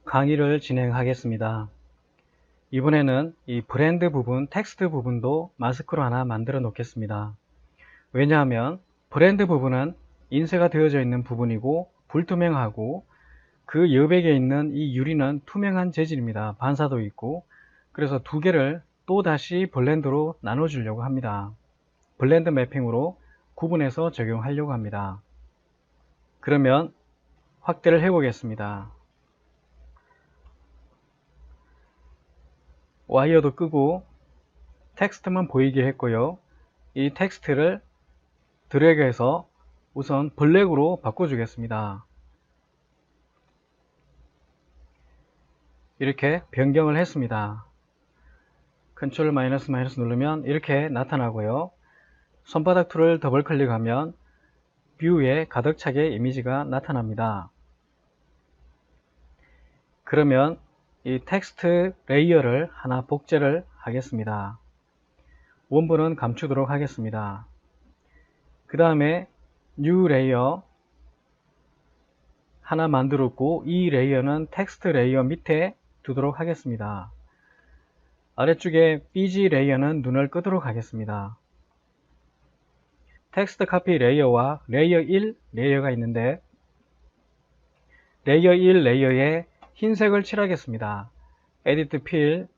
강의를 진행하겠습니다. 이번에는 이 브랜드 부분, 텍스트 부분도 마스크로 하나 만들어 놓겠습니다. 왜냐하면 브랜드 부분은 인쇄가 되어져 있는 부분이고 불투명하고 그 여백에 있는 이 유리는 투명한 재질입니다. 반사도 있고. 그래서 두 개를 또 다시 블렌드로 나눠 주려고 합니다. 블렌드 매핑으로 구분해서 적용하려고 합니다. 그러면 확대를 해 보겠습니다. 와이어도 끄고 텍스트만 보이게 했고요. 이 텍스트를 드래그해서 우선 블랙으로 바꿔주겠습니다. 이렇게 변경을 했습니다. 컨트롤 마이너스 누르면 이렇게 나타나고요. 손바닥 툴을 더블 클릭하면 뷰에 가득 차게 이미지가 나타납니다. 그러면 이 텍스트 레이어를 하나 복제를 하겠습니다. 원본은 감추도록 하겠습니다. 그 다음에 뉴 레이어 하나 만들었고 이 레이어는 텍스트 레이어 밑에 두도록 하겠습니다. 아래쪽에 BG 레이어는 눈을 끄도록 하겠습니다. 텍스트 카피 레이어와 레이어 1 레이어가 있는데 레이어 1 레이어에 흰색을 칠하겠습니다. 에디트 필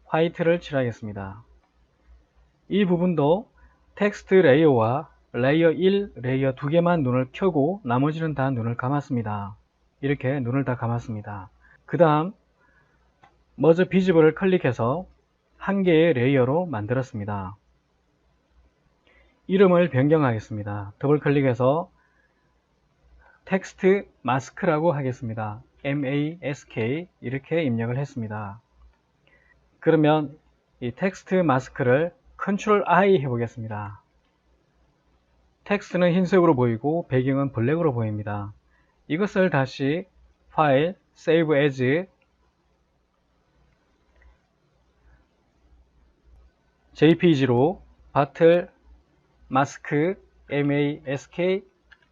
화이트를 칠하겠습니다. 이 부분도 텍스트 레이어와 레이어 1 레이어 두 개만 눈을 켜고 나머지는 다 눈을 감았습니다. 이렇게 눈을 다 감았습니다. 그 다음 머지 비지블을 클릭해서 한 개의 레이어로 만들었습니다. 이름을 변경하겠습니다. 더블 클릭해서 텍스트 마스크라고 하겠습니다. MASK 이렇게 입력을 했습니다. 그러면 이 텍스트 마스크를 컨트롤 I 해보겠습니다. 텍스트는 흰색으로 보이고 배경은 블랙으로 보입니다. 이것을 다시 파일, Save As, JPG로 바틀 마스크 MASK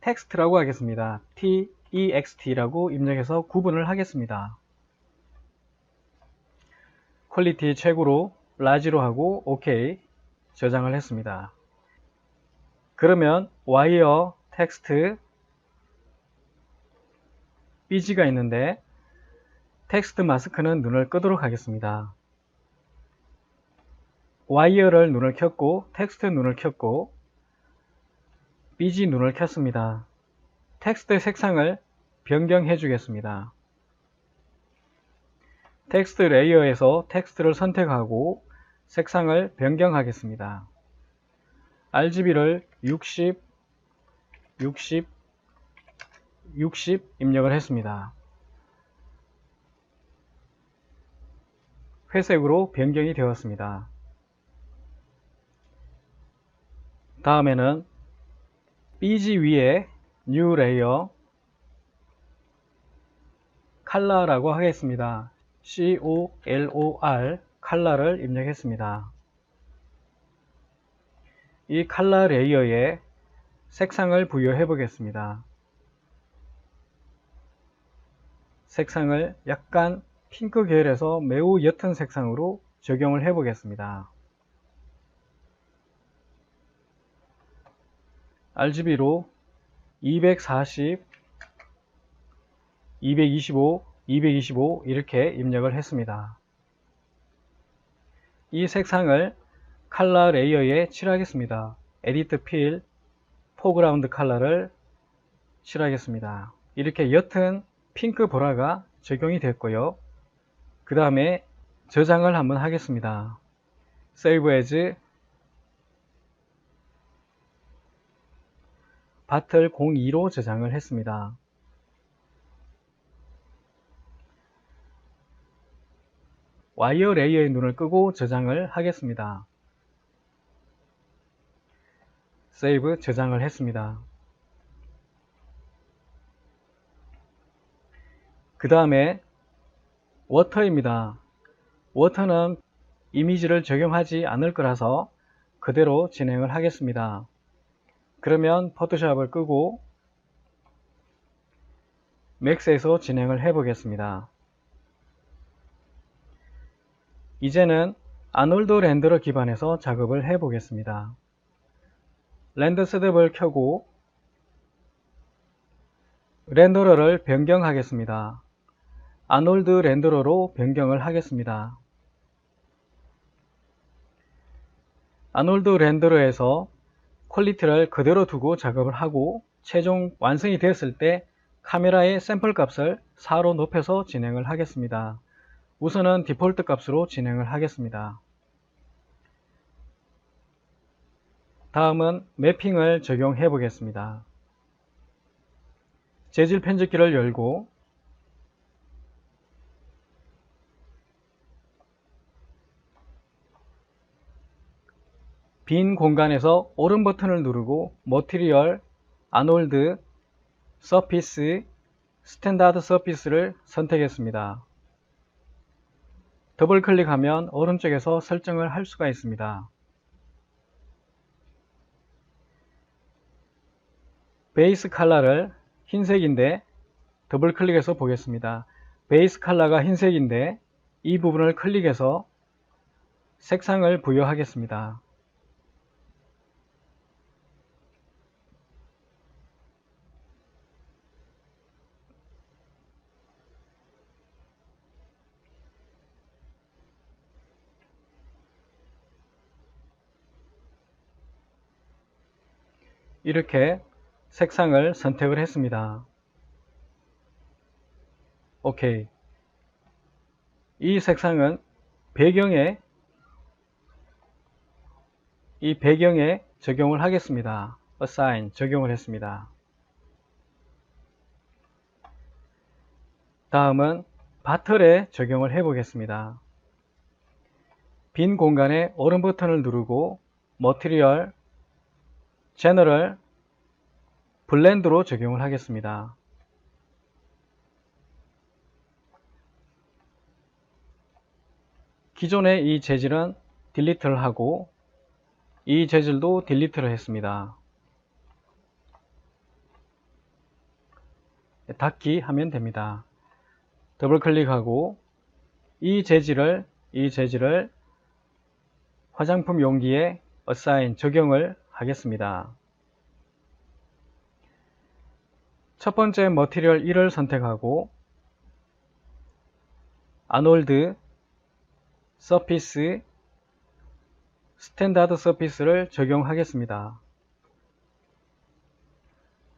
텍스트라고 하겠습니다. TEXT라고 입력해서 구분을 하겠습니다. 퀄리티 최고로 라지로 하고 OK 저장을 했습니다. 그러면 와이어 텍스트 BG가 있는데 텍스트 마스크는 눈을 끄도록 하겠습니다. 와이어를 눈을 켰고 텍스트 눈을 켰고 BG 눈을 켰습니다. 텍스트 색상을 변경해 주겠습니다. 텍스트 레이어에서 텍스트를 선택하고 색상을 변경하겠습니다. RGB를 60 입력을 했습니다. 회색으로 변경이 되었습니다. 다음에는 BG 위에 New Layer 컬러라고 하겠습니다. COLOR 컬러를 입력했습니다. 이 컬러 레이어에 색상을 부여해 보겠습니다. 색상을 약간 핑크 계열에서 매우 옅은 색상으로 적용을 해 보겠습니다. RGB로 240, 225, 225 이렇게 입력을 했습니다. 이 색상을 컬러 레이어에 칠하겠습니다. 에디트 필 포그라운드 컬러를 칠하겠습니다. 이렇게 옅은 핑크 보라가 적용이 됐고요. 그 다음에 저장을 한번 하겠습니다. Save As 바틀 02로 저장을 했습니다. 와이어 레이어의 눈을 끄고 저장을 하겠습니다. 세이브 저장을 했습니다. 그 다음에 워터입니다. 워터는 이미지를 적용하지 않을 거라서 그대로 진행을 하겠습니다. 그러면 포토샵을 끄고 맥스에서 진행을 해 보겠습니다. 이제는 아놀드 렌더러 기반에서 작업을 해 보겠습니다. 렌더 셋업을 켜고 렌더러를 변경하겠습니다. 아놀드 렌더러로 변경을 하겠습니다. 아놀드 렌더러에서 퀄리티를 그대로 두고 작업을 하고 최종 완성이 되었을 때 카메라의 샘플 값을 4로 높여서 진행을 하겠습니다. 우선은 디폴트 값으로 진행을 하겠습니다. 다음은 매핑을 적용해 보겠습니다. 재질 편집기를 열고 빈 공간에서 오른 버튼을 누르고 머티리얼, 아놀드, 서피스, 스탠다드 서피스를 선택했습니다. 더블 클릭하면 오른쪽에서 설정을 할 수가 있습니다. 베이스 컬러를 흰색인데 더블 클릭해서 보겠습니다. 베이스 컬러가 흰색인데 이 부분을 클릭해서 색상을 부여하겠습니다. 이렇게 색상을 선택을 했습니다. OK. 이 색상은 이 배경에 적용을 하겠습니다. Assign 적용을 했습니다. 다음은 바틀에 적용을 해 보겠습니다. 빈 공간에 오른 버튼을 누르고 머티리얼, 제너럴, 블렌드로 적용을 하겠습니다. 기존의 이 재질은 딜리트를 하고 이 재질도 딜리트를 했습니다. 닫기 하면 됩니다. 더블 클릭하고 이 재질을 화장품 용기에 Assign 적용을 하겠습니다. 첫 번째 머티리얼 1을 선택하고 아놀드, 서피스, 스탠다드 서피스를 적용하겠습니다.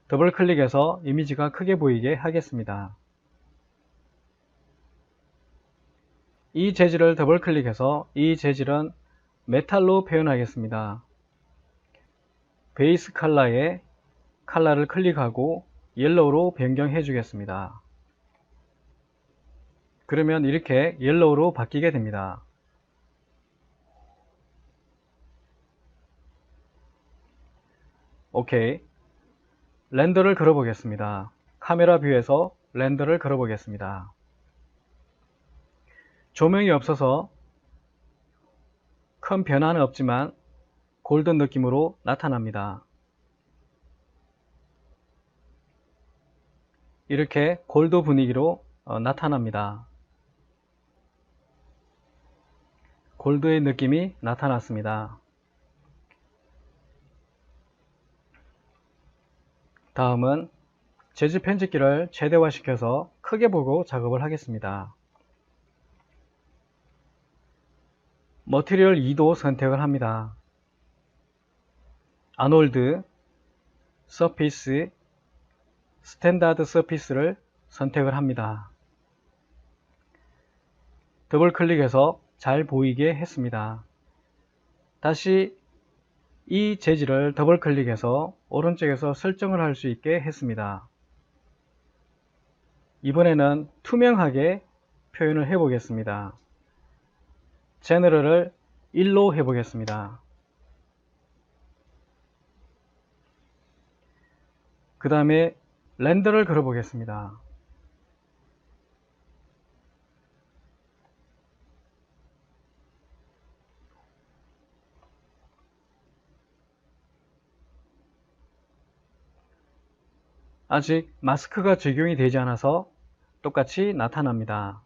더블 클릭해서 이미지가 크게 보이게 하겠습니다. 이 재질을 더블 클릭해서 이 재질은 메탈로 표현하겠습니다. 베이스 컬러에 컬러를 클릭하고 옐로우로 변경해 주겠습니다. 그러면 이렇게 옐로우로 바뀌게 됩니다. OK. 렌더를 걸어 보겠습니다. 카메라 뷰에서 렌더를 걸어 보겠습니다. 조명이 없어서 큰 변화는 없지만 골든 느낌으로 나타납니다. 이렇게 골드 분위기로 나타납니다. 골드의 느낌이 나타났습니다. 다음은 재질 편집기를 최대화시켜서 크게 보고 작업을 하겠습니다. 머티리얼 2도 선택을 합니다. 아놀드, 서피스, 스탠다드 서피스를 선택을 합니다. 더블 클릭해서 잘 보이게 했습니다. 다시 이 재질을 더블 클릭해서 오른쪽에서 설정을 할 수 있게 했습니다. 이번에는 투명하게 표현을 해 보겠습니다. 제너럴을 1로 해 보겠습니다. 그 다음에 렌더를 걸어 보겠습니다. 아직 마스크가 적용이 되지 않아서 똑같이 나타납니다.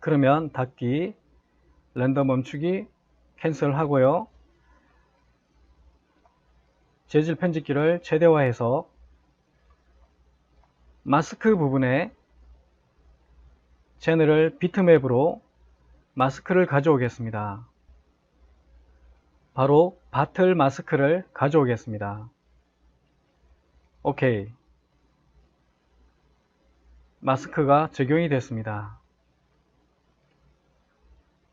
그러면 닫기, 렌더 멈추기 캔슬 하고요. 재질 편집기를 최대화해서 마스크 부분에 채널을 비트맵으로 마스크를 가져오겠습니다. 바로 바틀 마스크를 가져오겠습니다. 오케이. 마스크가 적용이 됐습니다.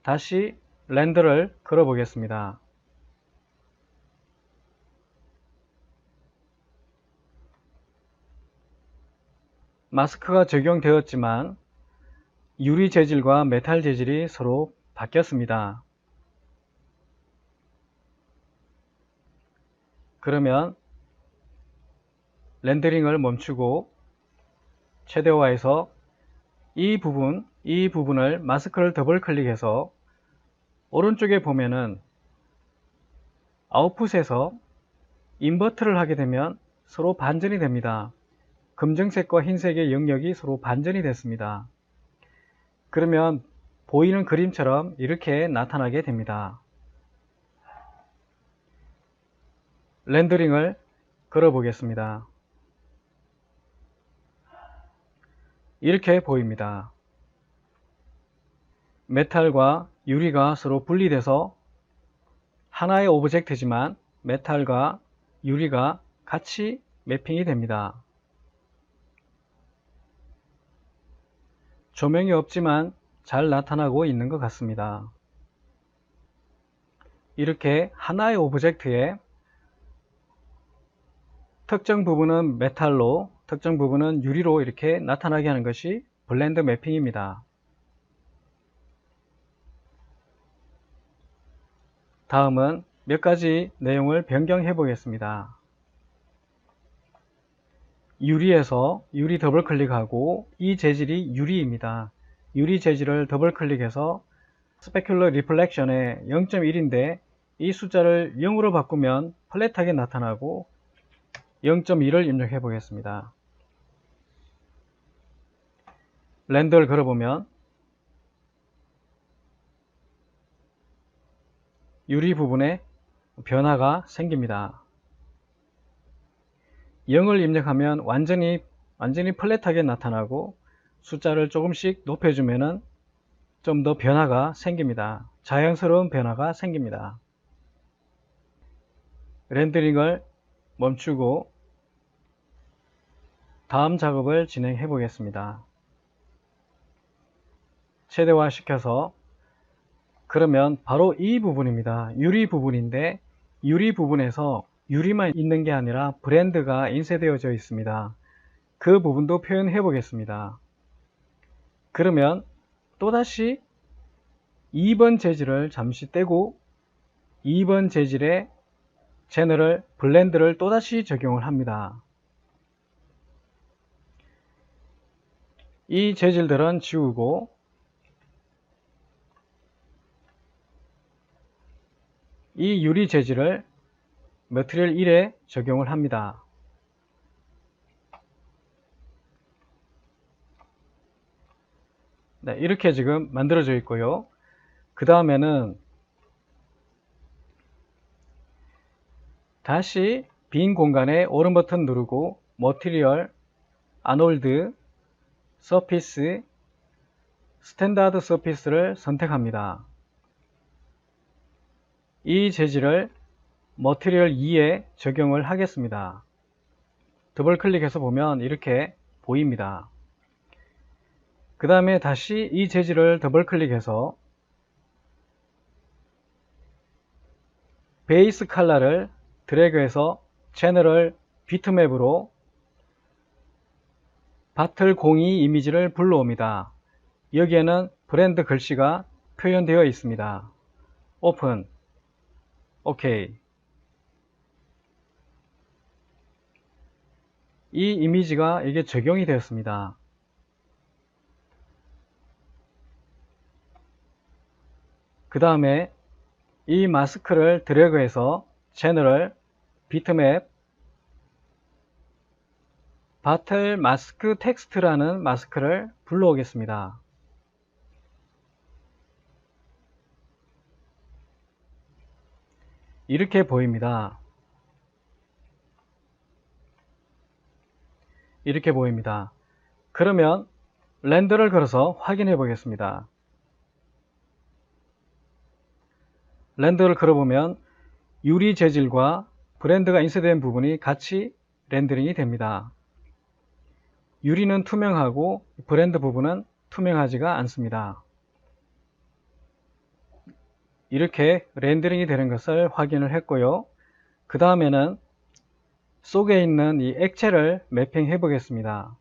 다시 렌더를 걸어 보겠습니다. 마스크가 적용되었지만 유리 재질과 메탈 재질이 서로 바뀌었습니다. 그러면 렌더링을 멈추고 최대화해서 이 부분을 마스크를 더블 클릭해서 오른쪽에 보면은 아웃풋에서 인버트를 하게 되면 서로 반전이 됩니다. 검정색과 흰색의 영역이 서로 반전이 됐습니다. 그러면 보이는 그림처럼 이렇게 나타나게 됩니다. 렌더링을 걸어 보겠습니다. 이렇게 보입니다. 메탈과 유리가 서로 분리돼서 하나의 오브젝트지만 메탈과 유리가 같이 매핑이 됩니다. 조명이 없지만 잘 나타나고 있는 것 같습니다. 이렇게 하나의 오브젝트에 특정 부분은 메탈로, 특정 부분은 유리로 이렇게 나타나게 하는 것이 블렌드 매핑입니다. 다음은 몇 가지 내용을 변경해 보겠습니다. 유리에서 유리 더블 클릭하고 이 재질이 유리입니다. 유리 재질을 더블 클릭해서 스페큘러 리플렉션에 0.1인데 이 숫자를 0으로 바꾸면 플랫하게 나타나고 0.2를 입력해 보겠습니다. 렌더를 걸어보면 유리 부분에 변화가 생깁니다. 0을 입력하면 완전히 플랫하게 나타나고 숫자를 조금씩 높여주면 좀 더 변화가 생깁니다. 자연스러운 변화가 생깁니다. 렌더링을 멈추고 다음 작업을 진행해 보겠습니다. 최대화 시켜서 그러면 바로 이 부분입니다. 유리 부분인데 유리 부분에서 유리만 있는 게 아니라 브랜드가 인쇄되어져 있습니다. 그 부분도 표현해 보겠습니다. 그러면 또다시 2번 재질을 잠시 떼고 2번 재질의 채널을 블렌드를 또다시 적용을 합니다. 이 재질들은 지우고 이 유리 재질을 머티리얼 1에 적용을 합니다. 네, 이렇게 지금 만들어져 있고요. 그 다음에는 다시 빈 공간에 오른 버튼 누르고 머티리얼, 아놀드, 서피스, 스탠다드 서피스를 선택합니다. 이 재질을 머티리얼 2에 적용을 하겠습니다. 더블 클릭해서 보면 이렇게 보입니다. 그 다음에 다시 이 재질을 더블 클릭해서 베이스 컬러를 드래그해서 채널을 비트맵으로 바틀 02 이미지를 불러옵니다. 여기에는 브랜드 글씨가 표현되어 있습니다. 오픈, 오케이. 이 이미지가 이게 적용이 되었습니다. 그 다음에 이 마스크를 드래그해서 채널을 비트맵 바틀 마스크 텍스트라는 마스크를 불러오겠습니다. 이렇게 보입니다. 이렇게 보입니다. 그러면 렌더를 걸어서 확인해 보겠습니다. 렌더를 걸어보면 유리 재질과 브랜드가 인쇄된 부분이 같이 렌더링이 됩니다. 유리는 투명하고 브랜드 부분은 투명하지가 않습니다. 이렇게 렌더링이 되는 것을 확인을 했고요. 그 다음에는 속에 있는 이 액체를 매핑해 보겠습니다.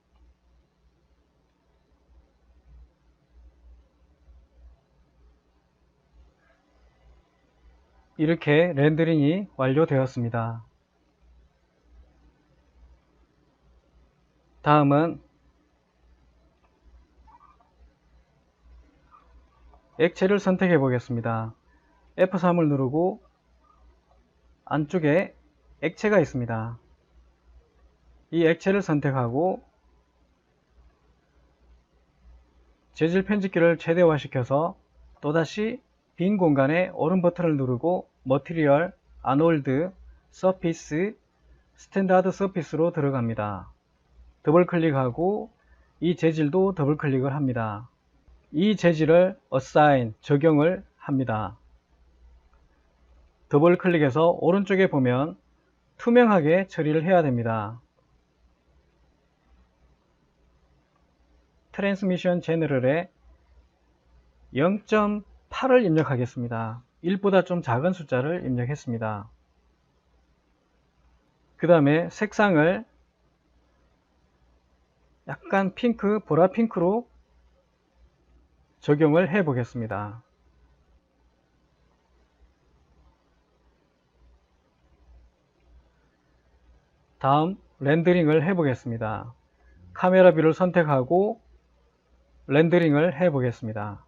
이렇게 렌더링이 완료되었습니다. 다음은 액체를 선택해 보겠습니다. F3을 누르고 안쪽에 액체가 있습니다. 이 액체를 선택하고 재질 편집기를 최대화시켜서 또다시 빈 공간에 오른 버튼을 누르고 머티리얼, 아놀드, 서피스, 스탠다드 서피스로 들어갑니다. 더블 클릭하고 이 재질도 더블 클릭을 합니다. 이 재질을 assign, 적용을 합니다. 더블 클릭해서 오른쪽에 보면 투명하게 처리를 해야 됩니다. 트랜스미션 제너럴에 0.8을 입력하겠습니다. 1보다 좀 작은 숫자를 입력했습니다. 그 다음에 색상을 약간 핑크, 보라 핑크로 적용을 해 보겠습니다. 다음 렌더링을 해 보겠습니다. 카메라 뷰를 선택하고 렌더링을 해 보겠습니다.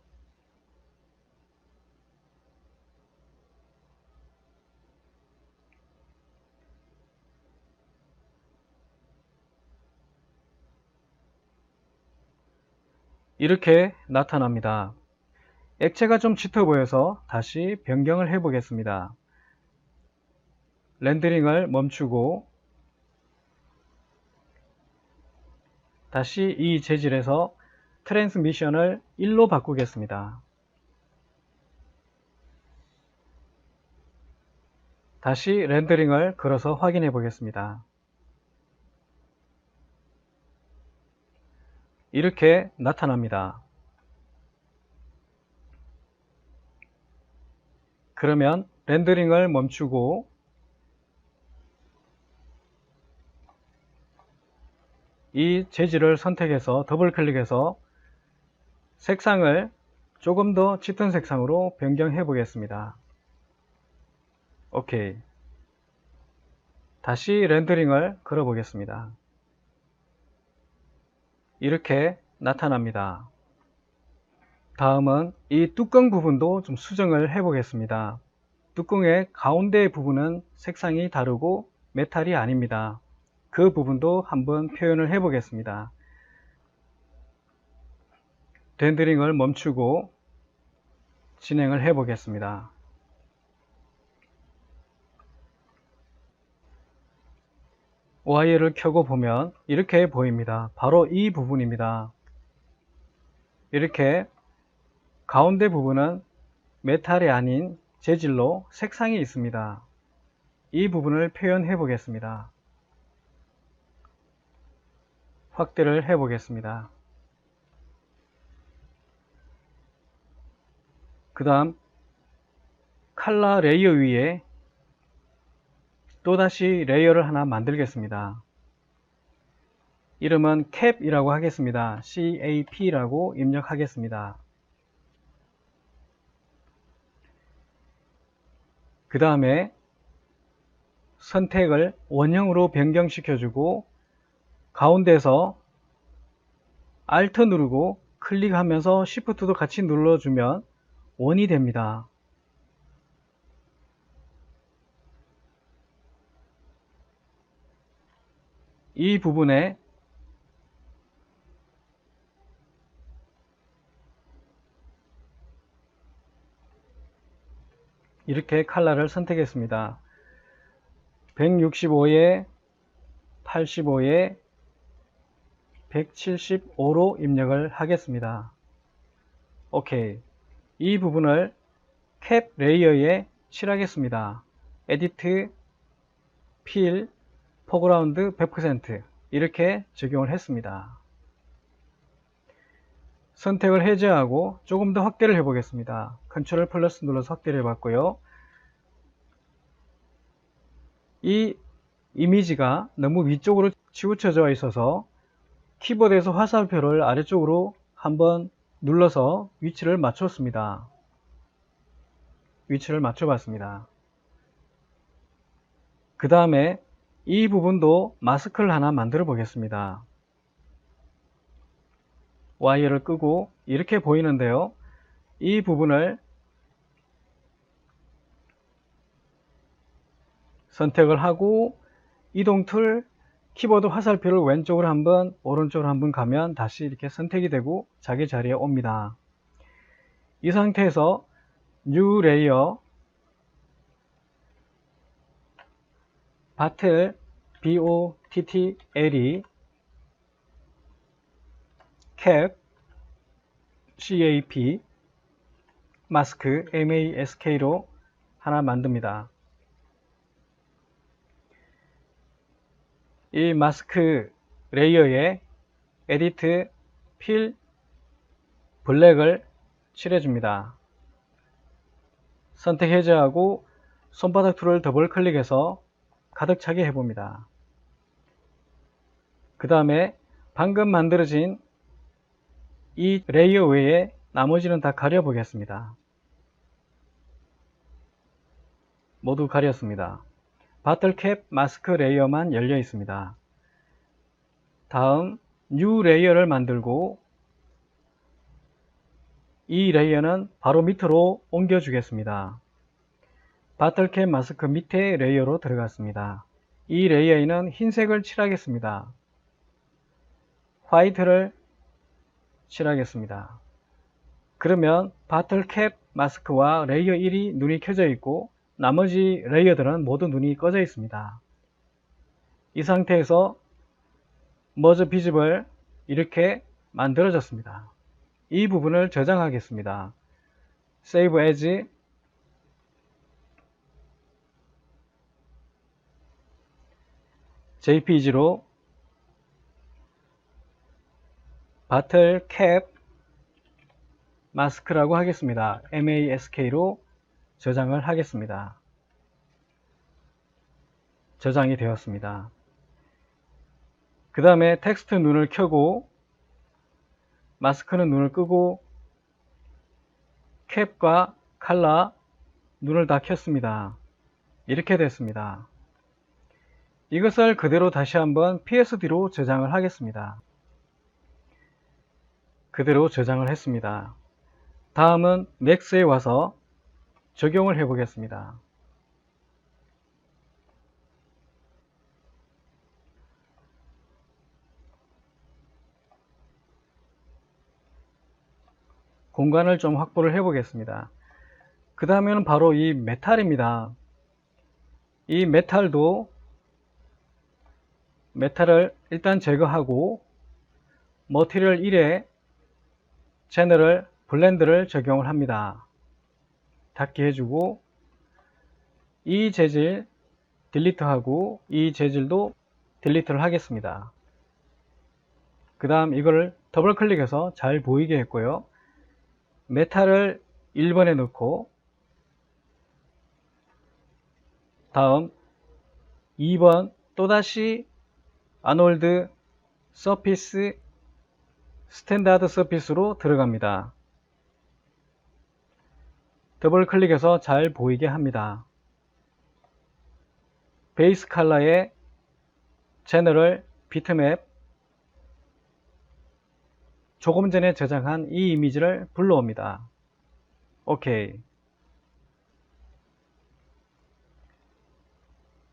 이렇게 나타납니다. 액체가 좀 짙어 보여서 다시 변경을 해 보겠습니다. 렌더링을 멈추고 다시 이 재질에서 트랜스미션을 1로 바꾸겠습니다. 다시 렌더링을 걸어서 확인해 보겠습니다. 이렇게 나타납니다. 그러면 렌더링을 멈추고 이 재질을 선택해서 더블 클릭해서 색상을 조금 더 짙은 색상으로 변경해 보겠습니다. 오케이. 다시 렌더링을 걸어 보겠습니다. 이렇게 나타납니다. 다음은 이 뚜껑 부분도 좀 수정을 해 보겠습니다. 뚜껑의 가운데 부분은 색상이 다르고 메탈이 아닙니다. 그 부분도 한번 표현을 해 보겠습니다. 렌더링을 멈추고 진행을 해 보겠습니다. 와이어를 켜고 보면 이렇게 보입니다. 바로 이 부분입니다. 이렇게 가운데 부분은 메탈이 아닌 재질로 색상이 있습니다. 이 부분을 표현해 보겠습니다. 확대를 해 보겠습니다. 그 다음 칼라 레이어 위에 또다시 레이어를 하나 만들겠습니다. 이름은 cap이라고 하겠습니다. cap라고 입력하겠습니다. 그 다음에 선택을 원형으로 변경시켜주고 가운데서 Alt 누르고 클릭하면서 Shift도 같이 눌러주면 원이 됩니다. 이 부분에 이렇게 컬러를 선택했습니다. 165에 85에 175로 입력을 하겠습니다. 오케이. 이 부분을 캡 레이어에 칠하겠습니다. 에디트, 필, 포그라운드 100% 이렇게 적용을 했습니다. 선택을 해제하고 조금 더 확대를 해 보겠습니다. 컨트롤 플러스 눌러서 확대를 해 봤고요. 이 이미지가 너무 위쪽으로 치우쳐져 있어서 키보드에서 화살표를 아래쪽으로 한번 눌러서 위치를 맞췄습니다. 위치를 맞춰 봤습니다. 그 다음에 이 부분도 마스크를 하나 만들어 보겠습니다. 와이어를 끄고 이렇게 보이는데요. 이 부분을 선택을 하고 이동 툴 키보드 화살표를 왼쪽으로 한번 오른쪽으로 한번 가면 다시 이렇게 선택이 되고 자기 자리에 옵니다. 이 상태에서 뉴 레이어 바틀 BOTTLE 캡 CAP 마스크 MASK로 하나 만듭니다. 이 마스크 레이어에 에디트 필 블랙을 칠해줍니다. 선택 해제하고 손바닥 툴을 더블 클릭해서 가득 차게 해봅니다. 그 다음에 방금 만들어진 이 레이어 외에 나머지는 다 가려 보겠습니다. 모두 가렸습니다. 바틀캡 마스크 레이어만 열려 있습니다. 다음 뉴 레이어를 만들고 이 레이어는 바로 밑으로 옮겨 주겠습니다. 바틀캡 마스크 밑에 레이어로 들어갔습니다. 이 레이어에는 흰색을 칠하겠습니다. 화이트를 칠하겠습니다. 그러면 바틀캡 마스크와 레이어 1이 눈이 켜져 있고 나머지 레이어들은 모두 눈이 꺼져 있습니다. 이 상태에서 머저 비집을 이렇게 만들어졌습니다. 이 부분을 저장하겠습니다. Save as JPG로 바틀캡 마스크라고 하겠습니다. MASK로 저장을 하겠습니다. 저장이 되었습니다. 그 다음에 텍스트 눈을 켜고 마스크는 눈을 끄고 캡과 칼라 눈을 다 켰습니다. 이렇게 됐습니다. 이것을 그대로 다시 한번 PSD로 저장을 하겠습니다. 그대로 저장을 했습니다. 다음은 맥스에 와서 적용을 해 보겠습니다. 공간을 좀 확보를 해 보겠습니다. 그 다음에는 바로 이 메탈입니다. 이 메탈을 일단 제거하고 머티리얼 1에 채널을 블렌드를 적용을 합니다. 닫게 해주고 이 재질 딜리트하고 이 재질도 딜리트를 하겠습니다. 그 다음 이거를 더블 클릭해서 잘 보이게 했고요. 메탈을 1번에 넣고 다음 2번 또다시 아놀드 서피스 스탠다드 서피스로 들어갑니다. 더블 클릭해서 잘 보이게 합니다. 베이스 컬러의 채널을 비트맵 조금 전에 저장한 이 이미지를 불러옵니다. 오케이.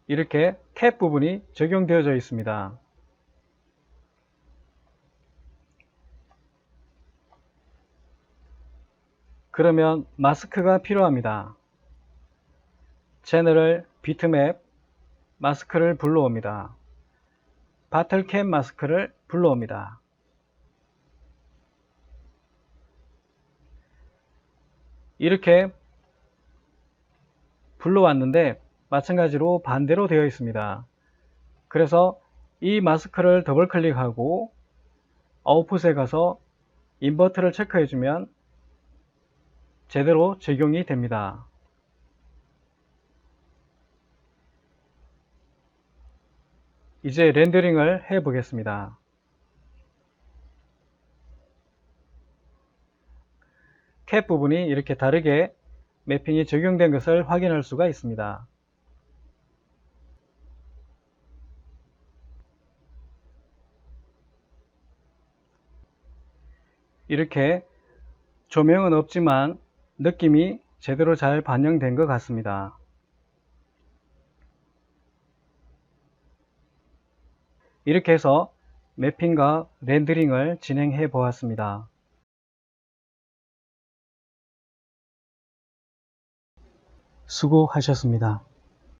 이렇게 캡 부분이 적용되어져 있습니다. 그러면 마스크가 필요합니다. 채널을 비트맵 마스크를 불러옵니다. 바틀캡 마스크를 불러옵니다. 이렇게 불러왔는데 마찬가지로 반대로 되어 있습니다. 그래서 이 마스크를 더블 클릭하고 아웃풋에 가서 인버트를 체크해주면 제대로 적용이 됩니다. 이제 렌더링을 해 보겠습니다. 캡 부분이 이렇게 다르게 매핑이 적용된 것을 확인할 수가 있습니다. 이렇게 조명은 없지만 느낌이 제대로 잘 반영된 것 같습니다. 이렇게 해서 매핑과 렌더링을 진행해 보았습니다. 수고하셨습니다.